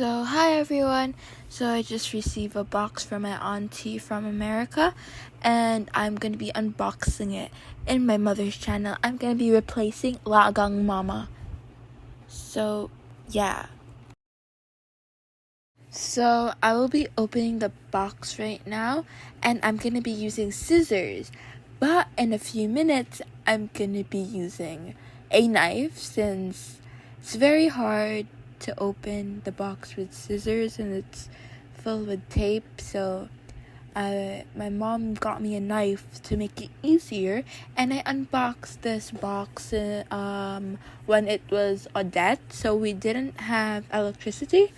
So, hi everyone. So, I just received a box from my auntie from America, and I'm going to be unboxing it in my mother's channel. I'm going to be replacing Lagang Mama. So, yeah. So, I will be opening the box right now, and I'm going to be using scissors. But in a few minutes, I'm going to be using a knife since it's very hard to open the box with scissors and it's filled with tape. So my mom got me a knife to make it easier, and I unboxed this box when it was on debt, so we didn't have electricity.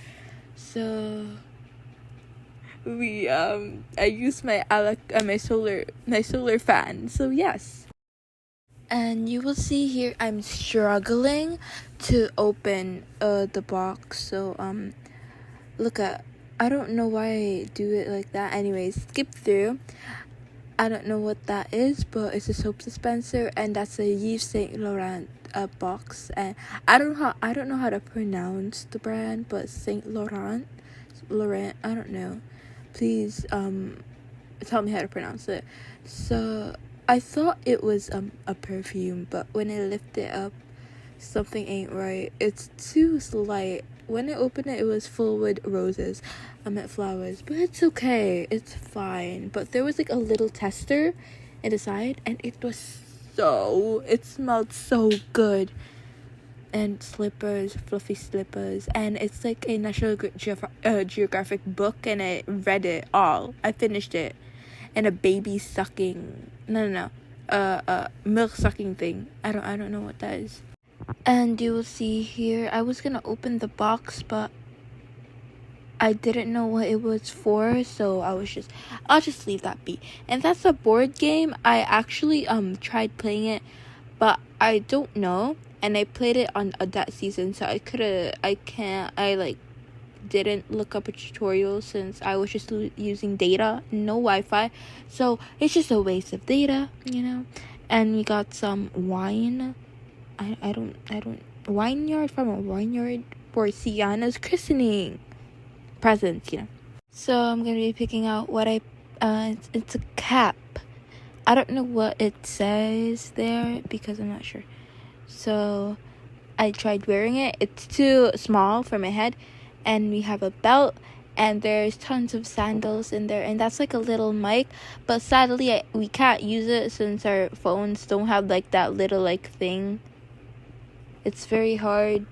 So I used my solar fan. So yes. And you will see here I'm struggling to open the box. So look at, I don't know why I do it like that. Anyways, skip through. I don't know what that is, but it's a soap dispenser, and that's a Yves Saint Laurent box. And I don't know how to pronounce the brand, but Saint Laurent, I don't know. Please tell me how to pronounce it. So I thought it was a perfume, but when I lift it up, something ain't right. It's too light. When I opened it, it was full with roses. I meant flowers, but it's okay. It's fine. But there was like a little tester in the side, and it smelled so good. And slippers, fluffy slippers, and it's like a National Geographic book, and I read it all. I finished it, and a baby sucking, milk sucking thing. I don't know what that is. And you will see here, I was gonna open the box, but I didn't know what it was for, so I'll just leave that be. And that's a board game. I actually tried playing it, but I don't know. And I played it on that season, so I didn't look up a tutorial since I was just using data, no Wi-Fi. So it's just a waste of data, And we got some wine. I don't Wineyard, from a vineyard for Sienna's christening presents, So I'm gonna be picking out what it's a cap. I don't know what it says there because I'm not sure. So I tried wearing it. It's too small for my head. And we have a belt, and there's tons of sandals in there, and that's like a little mic, but sadly we can't use it since our phones don't have like that little like thing. It's very hard,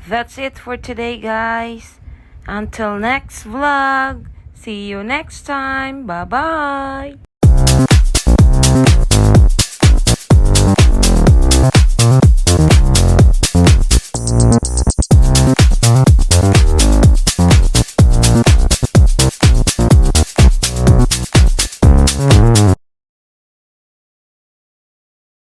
that's it for today, guys. Until next vlog. See you next time. Bye-bye.